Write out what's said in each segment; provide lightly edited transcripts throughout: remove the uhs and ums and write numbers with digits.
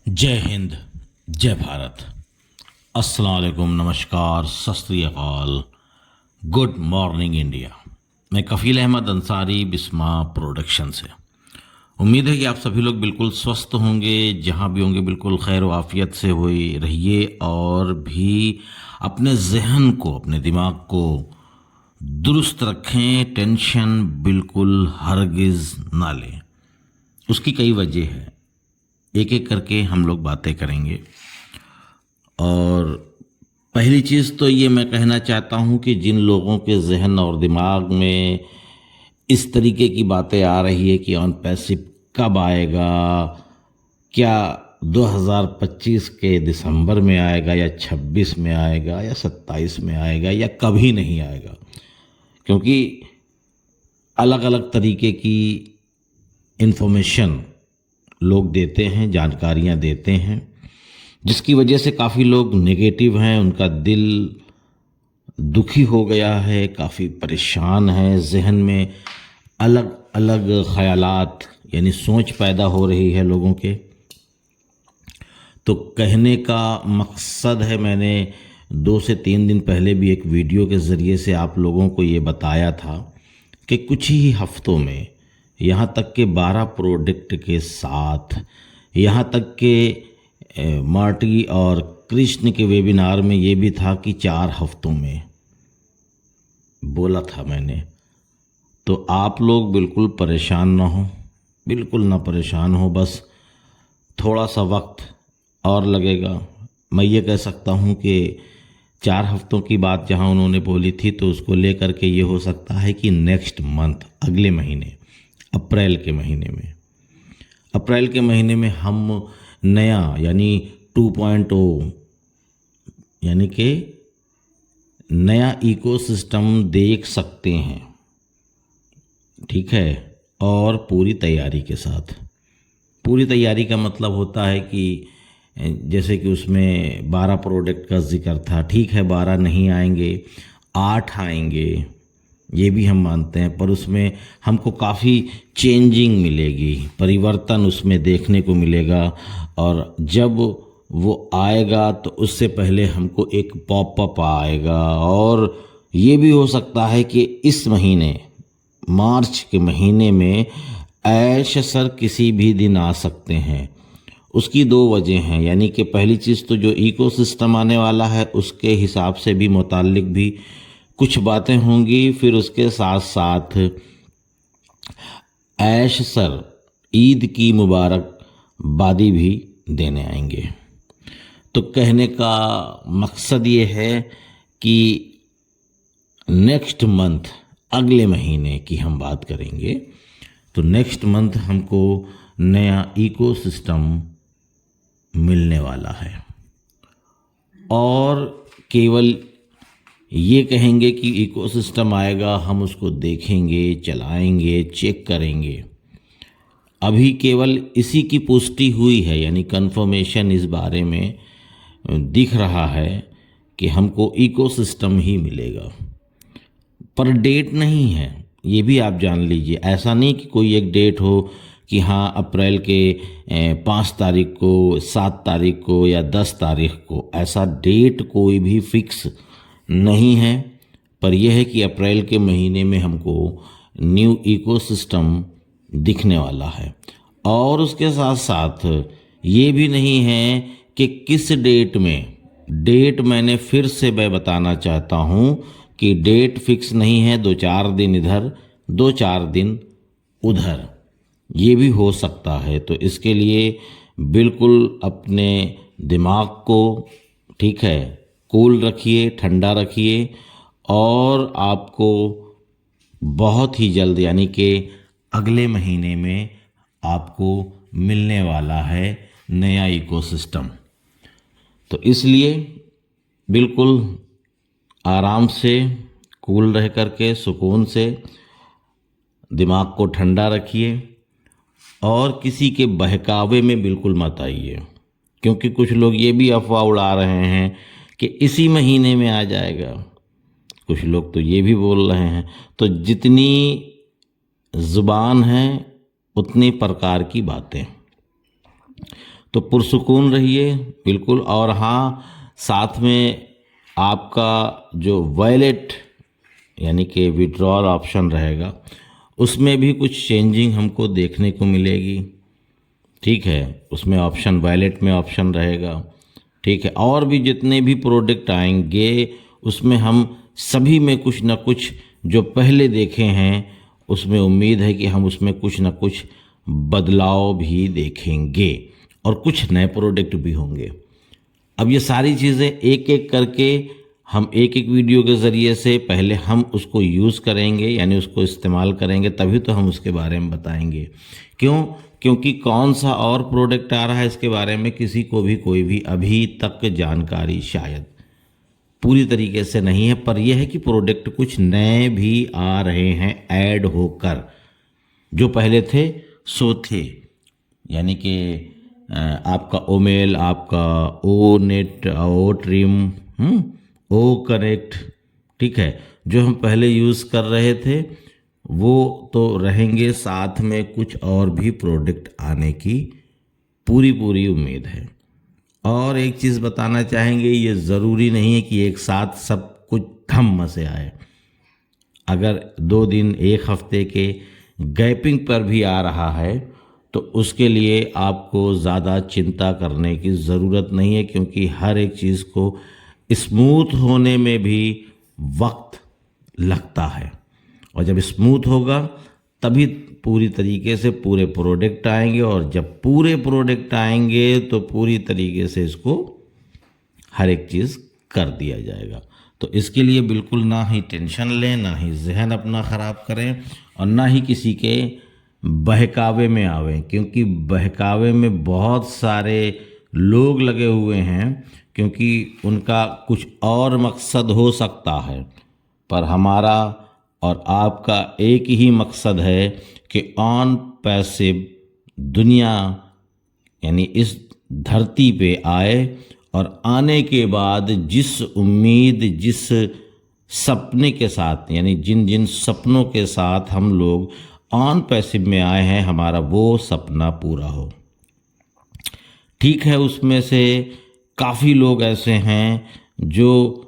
जय हिंद, जय भारत। अस्सलाम वालेकुम, नमस्कार, सत श्री अकाल, गुड मॉर्निंग इंडिया। मैं कफ़ील अहमद अंसारी, बिस्मा प्रोडक्शन से। उम्मीद है कि आप सभी लोग बिल्कुल स्वस्थ होंगे, जहाँ भी होंगे बिल्कुल खैर व आफियत से हुए रहिए और भी अपने जहन को, अपने दिमाग को दुरुस्त रखें। टेंशन बिल्कुल हरगिज़ ना लें। उसकी कई वजह है, एक एक करके हम लोग बातें करेंगे। और पहली चीज़ तो ये मैं कहना चाहता हूँ कि जिन लोगों के जहन और दिमाग में इस तरीके की बातें आ रही है कि ऑन पैसिव कब आएगा, क्या 2025 के दिसंबर में आएगा या 26 में आएगा या 27 में आएगा या कभी नहीं आएगा, क्योंकि अलग अलग तरीके की इन्फॉर्मेशन लोग देते हैं, जानकारियां देते हैं, जिसकी वजह से काफ़ी लोग नेगेटिव हैं, उनका दिल दुखी हो गया है, काफ़ी परेशान है, जहन में अलग अलग ख़यालात यानी सोच पैदा हो रही है लोगों के। तो कहने का मकसद है, मैंने 2 से 3 दिन पहले भी एक वीडियो के ज़रिए से आप लोगों को ये बताया था कि कुछ ही हफ्तों में, यहाँ तक के 12 प्रोडक्ट के साथ, यहाँ तक के मार्टी और कृष्ण के वेबिनार में ये भी था कि 4 हफ्तों में बोला था मैंने। तो आप लोग बिल्कुल परेशान ना हो, बिल्कुल ना परेशान हो, बस थोड़ा सा वक्त और लगेगा। मैं ये कह सकता हूँ कि 4 हफ्तों की बात जहाँ उन्होंने बोली थी, तो उसको लेकर के ये हो सकता है कि नेक्स्ट मंथ, अगले महीने, अप्रैल के महीने में हम नया यानी 2.0 यानी कि नया इकोसिस्टम देख सकते हैं, ठीक है। और पूरी तैयारी के साथ। पूरी तैयारी का मतलब होता है कि जैसे कि उसमें 12 प्रोडक्ट का जिक्र था, ठीक है 12 नहीं आएंगे, 8 आएंगे, ये भी हम मानते हैं, पर उसमें हमको काफ़ी चेंजिंग मिलेगी, परिवर्तन उसमें देखने को मिलेगा। और जब वो आएगा तो उससे पहले हमको एक पॉपअप आएगा, और ये भी हो सकता है कि इस महीने, मार्च के महीने में ऐश सर किसी भी दिन आ सकते हैं। उसकी 2 वजह हैं, यानी कि पहली चीज़ तो जो इकोसिस्टम आने वाला है उसके हिसाब से भी मुताल्लिक भी कुछ बातें होंगी, फिर उसके साथ साथ ऐश सर ईद की मुबारकबादी भी देने आएंगे। तो कहने का मकसद ये है कि नेक्स्ट मंथ, अगले महीने की हम बात करेंगे, तो नेक्स्ट मंथ हमको नया इकोसिस्टम मिलने वाला है। और केवल ये कहेंगे कि इकोसिस्टम आएगा, हम उसको देखेंगे, चलाएंगे, चेक करेंगे, अभी केवल इसी की पुष्टि हुई है, यानी कंफर्मेशन इस बारे में दिख रहा है कि हमको इकोसिस्टम ही मिलेगा, पर डेट नहीं है, ये भी आप जान लीजिए। ऐसा नहीं कि कोई एक डेट हो कि हाँ अप्रैल के 5 तारीख को, 7 तारीख को या 10 तारीख को, ऐसा डेट कोई भी फिक्स नहीं है। पर यह है कि अप्रैल के महीने में हमको न्यू इकोसिस्टम दिखने वाला है। और उसके साथ साथ ये भी नहीं है कि किस डेट में, डेट मैंने फिर से मैं बताना चाहता हूँ कि डेट फिक्स नहीं है, 2-4 दिन इधर, 2-4 दिन उधर, ये भी हो सकता है। तो इसके लिए बिल्कुल अपने दिमाग को, ठीक है, कूल रखिए, ठंडा रखिए, और आपको बहुत ही जल्द यानी कि अगले महीने में आपको मिलने वाला है नया इकोसिस्टम। तो इसलिए बिल्कुल आराम से, कूल रह करके, सुकून से दिमाग को ठंडा रखिए, और किसी के बहकावे में बिल्कुल मत आइए, क्योंकि कुछ लोग ये भी अफवाह उड़ा रहे हैं कि इसी महीने में आ जाएगा, कुछ लोग तो ये भी बोल रहे हैं। तो जितनी ज़ुबान है उतनी प्रकार की बातें। तो पुरसुकून रहिए बिल्कुल। और हाँ, साथ में आपका जो वॉलेट यानी कि विड्रॉल ऑप्शन रहेगा, उसमें भी कुछ चेंजिंग हमको देखने को मिलेगी। ठीक है, उसमें ऑप्शन वॉलेट में ऑप्शन रहेगा। ठीक है, और भी जितने भी प्रोडक्ट आएंगे उसमें हम सभी में कुछ ना कुछ जो पहले देखे हैं उसमें उम्मीद है कि हम उसमें कुछ ना कुछ बदलाव भी देखेंगे और कुछ नए प्रोडक्ट भी होंगे। अब ये सारी चीज़ें एक एक करके हम एक एक वीडियो के ज़रिए से पहले हम उसको यूज़ करेंगे, यानी उसको इस्तेमाल करेंगे, तभी तो हम उसके बारे में बताएंगे। क्यों? क्योंकि कौन सा और प्रोडक्ट आ रहा है इसके बारे में किसी को भी कोई भी अभी तक जानकारी शायद पूरी तरीके से नहीं है। पर यह है कि प्रोडक्ट कुछ नए भी आ रहे हैं ऐड होकर, जो पहले थे सो थे। यानी कि आपका ओमेल, आपका ओ नेट, ओ ट्रिम, ओ कनेक्ट, ठीक है, जो हम पहले यूज़ कर रहे थे वो तो रहेंगे, साथ में कुछ और भी प्रोडक्ट आने की पूरी उम्मीद है। और एक चीज़ बताना चाहेंगे, ये ज़रूरी नहीं है कि एक साथ सब कुछ धम्म से आए। अगर 2 दिन 1 हफ्ते के गैपिंग पर भी आ रहा है तो उसके लिए आपको ज़्यादा चिंता करने की ज़रूरत नहीं है, क्योंकि हर एक चीज़ को स्मूथ होने में भी वक्त लगता है। और जब स्मूथ होगा तभी पूरी तरीके से पूरे प्रोडक्ट आएंगे, और जब पूरे प्रोडक्ट आएंगे तो पूरी तरीके से इसको हर एक चीज़ कर दिया जाएगा। तो इसके लिए बिल्कुल ना ही टेंशन लें, ना ही जहन अपना ख़राब करें, और ना ही किसी के बहकावे में आवें, क्योंकि बहकावे में बहुत सारे लोग लगे हुए हैं, क्योंकि उनका कुछ और मकसद हो सकता है। पर हमारा और आपका एक ही मकसद है कि ऑन पैसिव दुनिया यानी इस धरती पे आए, और आने के बाद जिस उम्मीद, जिस सपने के साथ, यानी जिन जिन सपनों के साथ हम लोग ऑन पैसिव में आए हैं, हमारा वो सपना पूरा हो। ठीक है, उसमें से काफ़ी लोग ऐसे हैं जो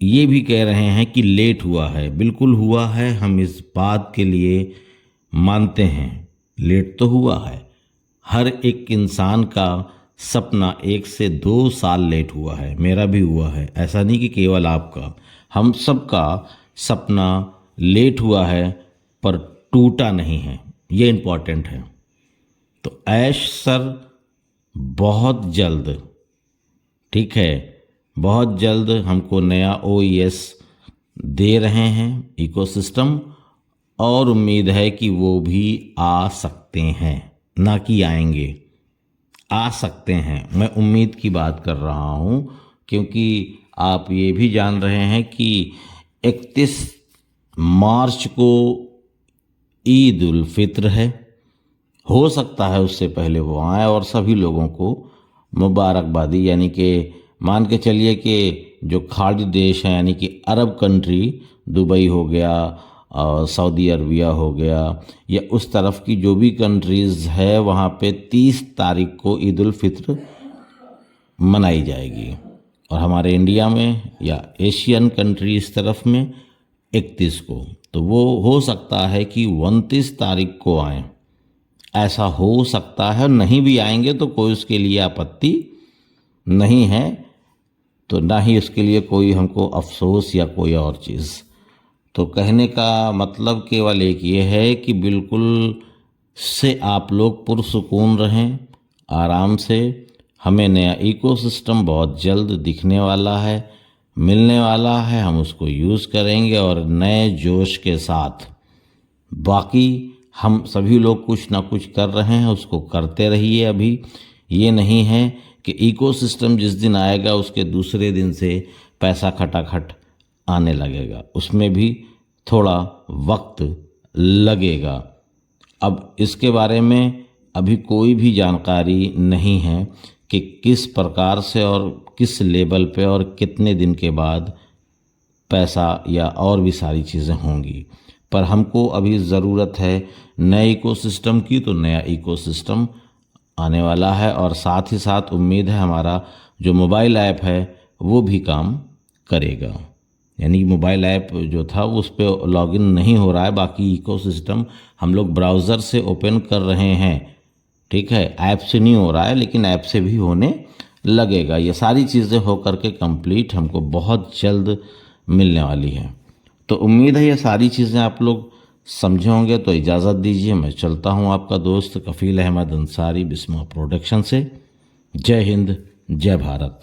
ये भी कह रहे हैं कि लेट हुआ है। बिल्कुल हुआ है, हम इस बात के लिए मानते हैं, लेट तो हुआ है। हर एक इंसान का सपना 1 से 2 साल लेट हुआ है, मेरा भी हुआ है। ऐसा नहीं कि केवल आपका, हम सबका सपना लेट हुआ है, पर टूटा नहीं है, ये इम्पॉर्टेंट है। तो ऐश सर बहुत जल्द, ठीक है, बहुत जल्द हमको नया OES दे रहे हैं इकोसिस्टम, और उम्मीद है कि वो भी आ सकते हैं, ना कि आएंगे, आ सकते हैं। मैं उम्मीद की बात कर रहा हूँ, क्योंकि आप ये भी जान रहे हैं कि 31 मार्च को ईद उल फित्र है। हो सकता है उससे पहले वो आए, और सभी लोगों को मुबारकबादी, यानी कि मान के चलिए कि जो खाड़ी देश हैं, यानी कि अरब कंट्री, दुबई हो गया और सऊदी अरबिया हो गया, या उस तरफ की जो भी कंट्रीज़ है, वहाँ पे 30 तारीख को ईद उल फित्र मनाई जाएगी, और हमारे इंडिया में या एशियन कंट्री इस तरफ में 31 को। तो वो हो सकता है कि 29 तारीख को आएँ, ऐसा हो सकता है। नहीं भी आएंगे तो कोई उसके लिए आपत्ति नहीं है, तो ना ही उसके लिए कोई हमको अफसोस या कोई और चीज़। तो कहने का मतलब केवल एक ये है कि बिल्कुल से आप लोग पुरसुकून रहें, आराम से। हमें नया इकोसिस्टम बहुत जल्द दिखने वाला है, मिलने वाला है, हम उसको यूज़ करेंगे और नए जोश के साथ। बाकी हम सभी लोग कुछ ना कुछ कर रहे हैं, उसको करते रहिए। अभी ये नहीं है कि इकोसिस्टम जिस दिन आएगा उसके दूसरे दिन से पैसा खटाखट आने लगेगा, उसमें भी थोड़ा वक्त लगेगा। अब इसके बारे में अभी कोई भी जानकारी नहीं है कि किस प्रकार से और किस लेवल पे और कितने दिन के बाद पैसा या और भी सारी चीज़ें होंगी। पर हमको अभी ज़रूरत है नए इकोसिस्टम की, तो नया इकोसिस्टम आने वाला है और साथ ही साथ उम्मीद है हमारा जो मोबाइल ऐप है वो भी काम करेगा। यानी मोबाइल ऐप जो था उस पर लॉगिन नहीं हो रहा है, बाकी इकोसिस्टम हम लोग ब्राउज़र से ओपन कर रहे हैं, ठीक है, ऐप से नहीं हो रहा है, लेकिन ऐप से भी होने लगेगा। ये सारी चीज़ें हो करके कंप्लीट हमको बहुत जल्द मिलने वाली है। तो उम्मीद है ये सारी चीज़ें आप लोग समझे होंगे। तो इजाज़त दीजिए, मैं चलता हूँ। आपका दोस्त कफ़ील अहमद अंसारी, बिस्मा प्रोडक्शन से। जय हिंद, जय भारत।